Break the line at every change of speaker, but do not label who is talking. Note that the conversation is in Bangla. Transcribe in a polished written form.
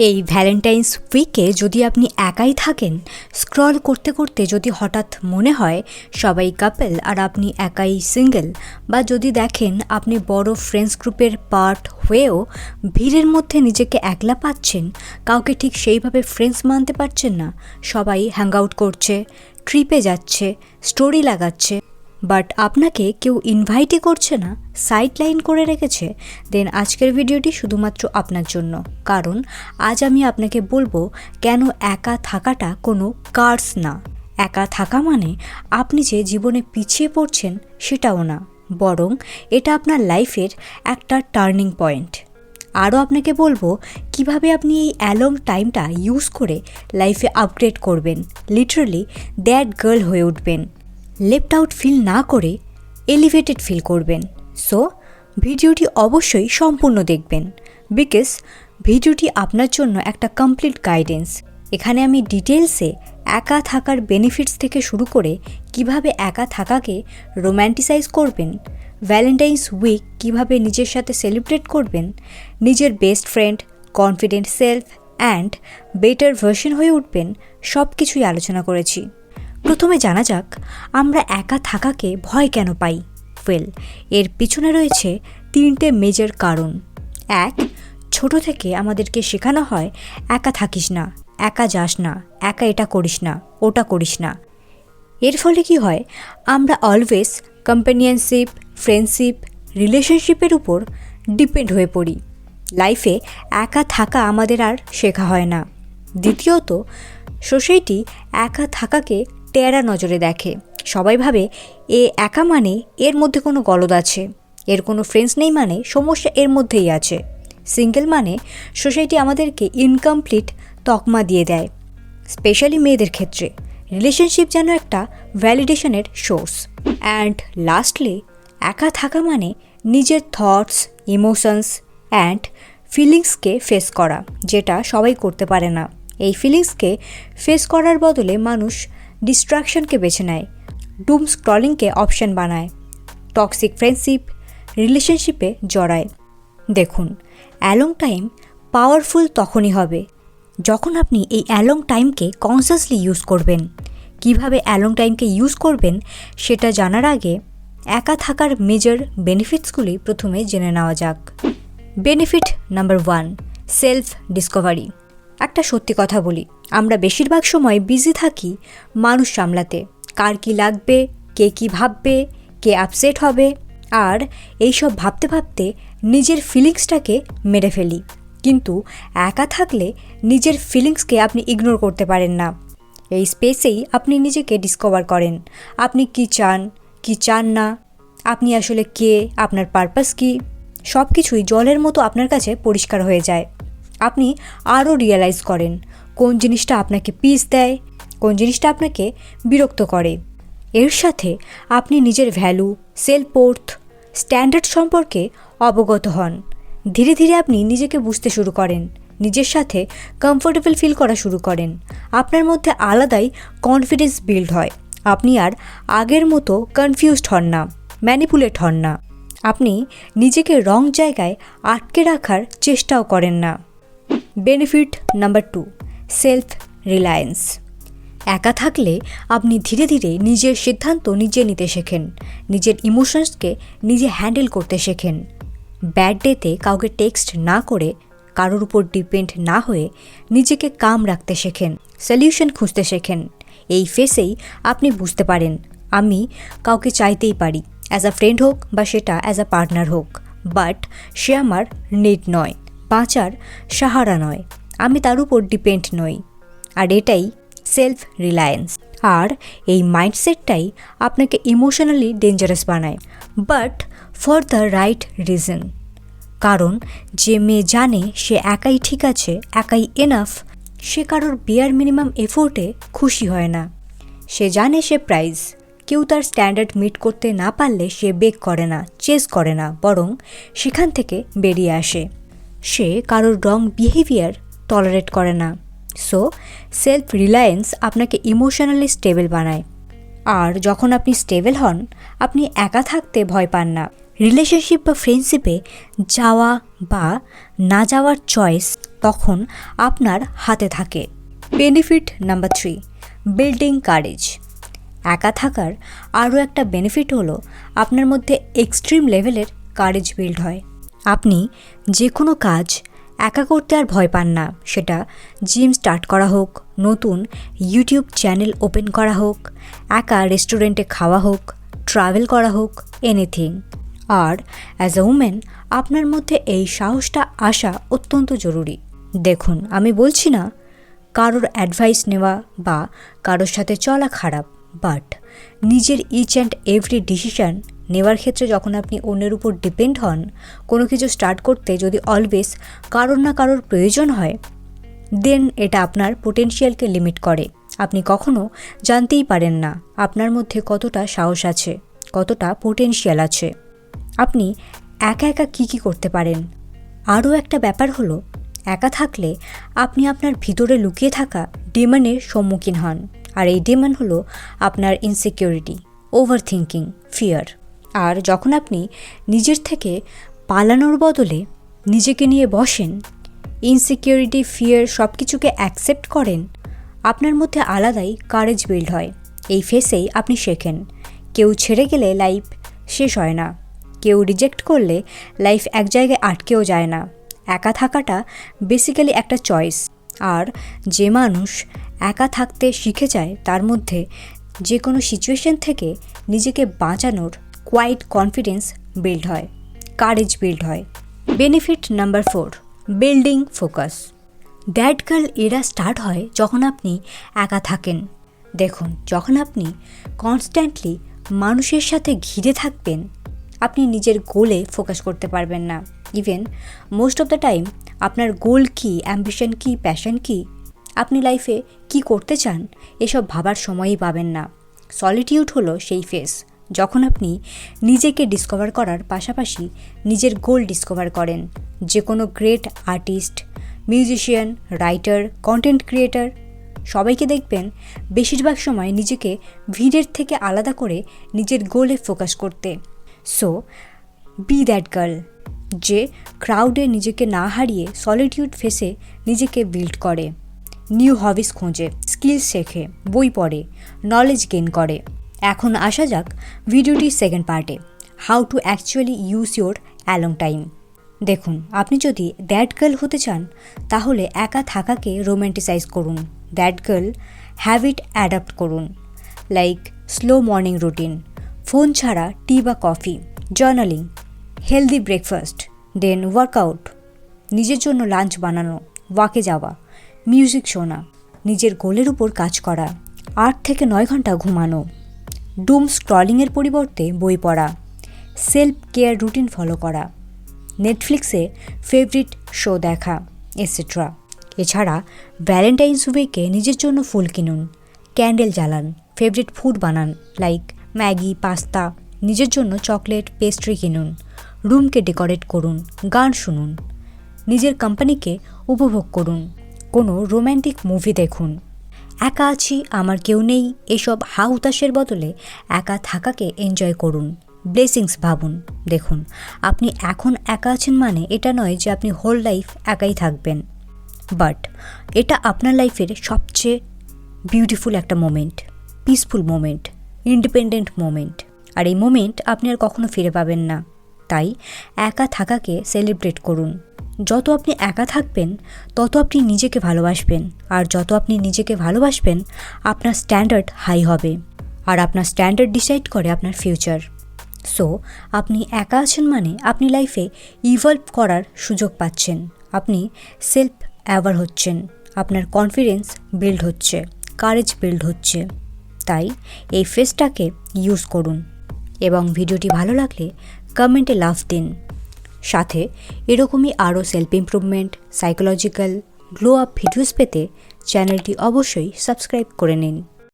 এই ভ্যালেন্টাইন্স উইকে যদি আপনি একাই থাকেন, স্ক্রল করতে করতে যদি হঠাৎ মনে হয় সবাই কাপল আর আপনি একাই সিঙ্গেল, বা যদি দেখেন আপনি বড় ফ্রেন্ডস গ্রুপের পার্ট হয়েও ভিড়ের মধ্যে নিজেকে একলা পাচ্ছেন, কাউকে ঠিক সেইভাবে ফ্রেন্ডস মানতে পারছেন না, সবাই হ্যাংআউট করছে, ট্রিপে যাচ্ছে, স্টোরি লাগাচ্ছে, বাট আপনাকে কেউ ইনভাইটই করছে না, সাইড লাইন করে রেখেছে, দেন আজকের ভিডিওটি শুধুমাত্র আপনার জন্য। কারণ আজ আমি আপনাকে বলবো কেন একা থাকাটা কোনো কার্স না। একা থাকা মানে আপনি যে জীবনে পিছিয়ে পড়ছেন সেটাও না, বরং এটা আপনার লাইফের একটা টার্নিং পয়েন্ট। আরও আপনাকে বলবো কিভাবে আপনি এই অ্যালং টাইমটা ইউজ করে লাইফে আপগ্রেড করবেন, লিটারালি দ্যাট গার্ল হয়ে উঠবেন, লেফট আউট ফিল না করে এলিভেটেড ফিল করবেন। সো ভিডিওটি অবশ্যই সম্পূর্ণ দেখবেন, বিকজ ভিডিওটি আপনার জন্য একটা কমপ্লিট গাইডেন্স। এখানে আমি ডিটেলসে একা থাকার বেনিফিটস থেকে শুরু করে কিভাবে একা থাকাকে রোম্যান্টিসাইজ করবেন, ভ্যালেন্টাইন্স উইক কিভাবে নিজের সাথে সেলিব্রেট করবেন, নিজের best friend, confident self and better version হয়ে উঠবেন, সব কিছুই আলোচনা করেছি। প্রথমে জানা যাক আমরা একা থাকাকে ভয় কেন পাই। ওয়েল, এর পিছনে রয়েছে 3টে মেজর কারণ। 1, ছোট থেকে আমাদেরকে শেখানো হয় একা থাকিস না, একা যাস না, একা এটা করিস না, ওটা করিস না। এর ফলে কি হয়, আমরা অলওয়েজ কম্প্যানিয়নশিপ, ফ্রেন্ডশিপ, রিলেশনশিপের উপর ডিপেন্ড হয়ে পড়ি। লাইফে একা থাকা আমাদের আর শেখা হয় না। দ্বিতীয়ত, সোসাইটি একা থাকাকে টেরা নজরে দেখে। সবাই ভাবে এ একা মানে এর মধ্যে কোনো গলদ আছে, এর কোনো ফ্রেন্ডস নেই মানে সমস্যা এর মধ্যেই আছে। সিঙ্গেল মানে সোসাইটি আমাদেরকে ইনকমপ্লিট তকমা দিয়ে দেয়, স্পেশালি মেয়েদের ক্ষেত্রে। রিলেশনশিপ যেন একটা ভ্যালিডেশনের সোর্স। অ্যান্ড লাস্টলি, একা থাকা মানে নিজের থটস, ইমোশনস অ্যান্ড ফিলিংসকে ফেস করা, যেটা সবাই করতে পারে না। এই ফিলিংসকে ফেস করার বদলে মানুষ ডিস্ট্রাকশনকে বেছে নেয়, ডুম স্ক্রলিংকে অপশন বানায়, টক্সিক ফ্রেন্ডশিপ, রিলেশনশিপে জড়ায়। দেখুন, অ্যালং টাইম পাওয়ারফুল তখনই হবে যখন আপনি এই অ্যালং টাইমকে কনসিয়াসলি ইউজ করবেন। কিভাবে অ্যালং টাইমকে ইউজ করবেন সেটা জানার আগে একা থাকার মেজর বেনিফিটসগুলি প্রথমে জেনে নেওয়া যাক। Benefit number 1, self Discovery. একটা সত্যি কথা বলি, আমরা বেশিরভাগ সময় বিজি থাকি মানুষ সামলাতে, কার কী লাগবে, কে কী ভাববে, কে আপসেট হবে, আর এইসব ভাবতে ভাবতে নিজের ফিলিংসটাকে মেরে ফেলি। কিন্তু একা থাকলে নিজের ফিলিংসকে আপনি ইগনোর করতে পারেন না। এই স্পেসেই আপনি নিজেকে ডিসকভার করেন, আপনি কি চান, কি চান না, আপনি আসলে কে, আপনার পারপাস কী, সব কিছুই জলের মতো আপনার কাছে পরিষ্কার হয়ে যায়। আপনি আরও রিয়েলাইজ করেন কোন জিনিসটা আপনাকে পিস দেয়, কোন জিনিসটা আপনাকে বিরক্ত করে। এর সাথে আপনি নিজের ভ্যালু, সেলফ ওর্থ, স্ট্যান্ডার্ড সম্পর্কে অবগত হন। ধীরে ধীরে আপনি নিজেকে বুঝতে শুরু করেন, নিজের সাথে কমফোর্টেবল ফিল করা শুরু করেন। আপনার মধ্যে আলাদাই কনফিডেন্স বিল্ড হয়। আপনি আর আগের মতো কনফিউজড হন না, ম্যানিপুলেট হন না। আপনি নিজেকে রং জায়গায় আটকে রাখার চেষ্টাও করেন না। Benefit number 2, self reliance. একা থাকলে আপনি ধীরে ধীরে নিজের সিদ্ধান্ত নিজে নিতে শেখেন, নিজের ইমোশনসকে নিজে হ্যান্ডেল করতে শেখেন। ব্যাড ডেতে কাউকে টেক্সট না করে, কারোর উপর ডিপেন্ড না হয়ে নিজেকে কাম রাখতে শেখেন, সলিউশন খুঁজতে শেখেন। এই ফেসেই আপনি বুঝতে পারেন আমি কাউকে চাইতেই পারি, অ্যাজ আ ফ্রেন্ড হোক বা সেটা অ্যাজ আ পার্টনার হোক, বাট সে আমার নিড নয়, বাঁচার সাহারা নয়, আমি তার উপর ডিপেন্ড নই। আর এটাই সেলফ রিলায়েন্স। আর এই মাইন্ডসেটটাই আপনাকে ইমোশনালি ডেঞ্জারাস বানায়, but for the right reason. কারণ যে মেয়ে জানে সে একাই ঠিক আছে, একাই এনাফ, সে কারোর বেয়ার মিনিমাম এফোর্টে খুশি হয় না। সে জানে সে প্রাইজ, কেউ তার স্ট্যান্ডার্ড মিট করতে না পারলে সে বেক করে না, চেস করে না, বরং সেখান থেকে বেরিয়ে আসে। সে কারোর রং বিহেভিয়ার টলারেট করে না। সো সেলফ রিলায়েন্স আপনাকে ইমোশনালি স্টেবল বানায়। আর যখন আপনি স্টেবল হন, আপনি একা থাকতে ভয় পান না। রিলেশনশিপ বা ফ্রেন্ডশিপে যাওয়া বা না যাওয়ার চয়েস তখন আপনার হাতে থাকে। Benefit number 3, building courage. একা থাকার আরও একটা বেনিফিট হলো আপনার মধ্যে এক্সট্রিম লেভেলের কারেজ বিল্ড হয়। আপনি যে কোনো কাজ একা করতে আর ভয় পান না, সেটা জিম স্টার্ট করা হোক, নতুন ইউটিউব চ্যানেল ওপেন করা হোক, একা রেস্টুরেন্টে খাওয়া হোক, ট্রাভেল করা হোক, এনিথিং। আর অ্যাজ আ উমেন আপনার মধ্যে এই সাহসটা আসা অত্যন্ত জরুরি। দেখুন, আমি বলছি না কারোর অ্যাডভাইস নেওয়া বা কারোর সাথে চলা খারাপ, বাট নিজের ইচ অ্যান্ড এভরি ডিসিশন নেওয়ার ক্ষেত্রে যখন আপনি অন্যের উপর ডিপেন্ড হন, কোনো কিছু স্টার্ট করতে যদি অলওয়েজ কারোর না কারোর প্রয়োজন হয়, দেন এটা আপনার পোটেনশিয়ালকে লিমিট করে। আপনি কখনো জানতেই পারেন না আপনার মধ্যে কতটা সাহস আছে, কতটা পোটেনশিয়াল আছে, আপনি একা একা কী করতে পারেন। আরও একটা ব্যাপার হলো, একা থাকলে আপনি আপনার ভিতরে লুকিয়ে থাকা ডিমান্ডের সম্মুখীন হন। আর এই ডিমান্ড হলো আপনার ইনসিকিউরিটি, ওভার থিঙ্কিং, ফিয়ার। আর যখন আপনি নিজের থেকে পালানোর বদলে নিজেকে নিয়ে বসেন, ইনসিকিউরিটি, ফিয়ার সব কিছুকে অ্যাকসেপ্ট করেন, আপনার মধ্যে আলাদাই কারেজ বিল্ড হয়। এই ফেসেই আপনি শেখেন, কেউ ছেড়ে গেলে লাইফ শেষ হয় না, কেউ রিজেক্ট করলে লাইফ এক জায়গায় আটকেও যায় না। একা থাকাটা বেসিক্যালি একটা চয়েস। আর যে মানুষ একা থাকতে শিখে যায়, তার মধ্যে যে কোনো সিচুয়েশন থেকে নিজেকে বাঁচানোর কোয়াইট কনফিডেন্স বিল্ড হয়, কারেজ বিল্ড হয়। Benefit number 4, building focus. That girl এরা স্টার্ট হয় যখন আপনি একা থাকেন। দেখুন, যখন আপনি কনস্ট্যান্টলি মানুষের সাথে ঘিরে থাকবেন, আপনি নিজের গোলে ফোকাস করতে পারবেন না। Even most of the time আপনার গোল কী, অ্যাম্বিশন কী, প্যাশন কী, আপনি লাইফে কি করতে চান, এসব ভাবার সময়ই পাবেন না। সলিটিউড হলো সেই ফেস যখন আপনি নিজেকে ডিসকভার করার পাশাপাশি নিজের গোল ডিসকভার করেন। যে কোনো great artist, musician, writer, content creator সবাইকে দেখবেন বেশিরভাগ সময় নিজেকে ভিড়ের থেকে আলাদা করে নিজের গোলে ফোকাস করতে। সো বি দ্যাট গার্ল যে ক্রাউডে নিজেকে না হারিয়ে সলিটিউড ফেসে নিজেকে বিল্ড করে, নিউ হবিস খোঁজে, স্কিলস শেখে, বই পড়ে, নলেজ গেইন করে। এখন আসা যাক ভিডিওটির সেকেন্ড পার্টে, how to actually use your along time. দেখুন, আপনি যদি দ্যাট গার্ল হতে চান তাহলে একা থাকাকে রোম্যান্টিসাইজ করুন। দ্যাট গার্ল হ্যাবিট অ্যাডাপ্ট করুন, like slow morning routine, phone ছাড়া টি বা কফি, জার্নালিং, হেলদি ব্রেকফাস্ট, দেন ওয়ার্কআউট, নিজের জন্য লাঞ্চ বানানো, ওয়াকে যাওয়া, মিউজিক শোনা, নিজের গোলের উপর কাজ করা, 8 থেকে 9 ঘন্টা ঘুমানো, ডুম স্ক্রলিংয়ের পরিবর্তে বই পড়া, সেলফ কেয়ার রুটিন ফলো করা, নেটফ্লিক্সে ফেভারিট শো দেখা, এটসেট্রা। এছাড়া ভ্যালেন্টাইন্স উইকে নিজের জন্য ফুল কিনুন, ক্যান্ডেল জ্বালান, ফেভারিট ফুড বানান লাইক ম্যাগি, পাস্তা, নিজের জন্য চকলেট, পেস্ট্রি কিনুন, রুমকে ডেকোরেট করুন, গান শুনুন, নিজের কোম্পানিকে উপভোগ করুন, কোনো রোম্যান্টিক মুভি দেখুন। একা আছি, আমার কেউ নেই, এসব হাউতাসের বদলে একা থাকাকে এনজয় করুন, ব্লেসিংস ভাবুন। দেখুন, আপনি এখন একা আছেন মানে এটা নয় যে আপনি হোল লাইফ একাই থাকবেন, বাট এটা আপনার লাইফের সবচেয়ে বিউটিফুল একটা moment, peaceful moment, independent moment. আর এই মোমেন্ট আপনি আর কখনো ফিরে পাবেন না। তাই একা থাকাকে সেলিব্রেট করুন। যত আপনি একা থাকবেন তত আপনি নিজেকে ভালোবাসবেন, আর যত আপনি নিজেকে ভালোবাসবেন আপনার স্ট্যান্ডার্ড হাই হবে, আর আপনার স্ট্যান্ডার্ড ডিসাইড করে আপনার ফিউচার। সো আপনি একা আছেন মানে আপনি লাইফে ইভলভ করার সুযোগ পাচ্ছেন, আপনি সেলফ অ্যাওয়ার হচ্ছেন, আপনার কনফিডেন্স বিল্ড হচ্ছে, কারেজ বিল্ড হচ্ছে। তাই এই ফেসটাকে ইউজ করুন, এবং ভিডিওটি ভালো লাগলে কমেন্টে লাভ দিন। সাথে এরকমই আরও self improvement, psychological glow up videos পেতে চ্যানেলটি অবশ্যই সাবস্ক্রাইব করে নিন।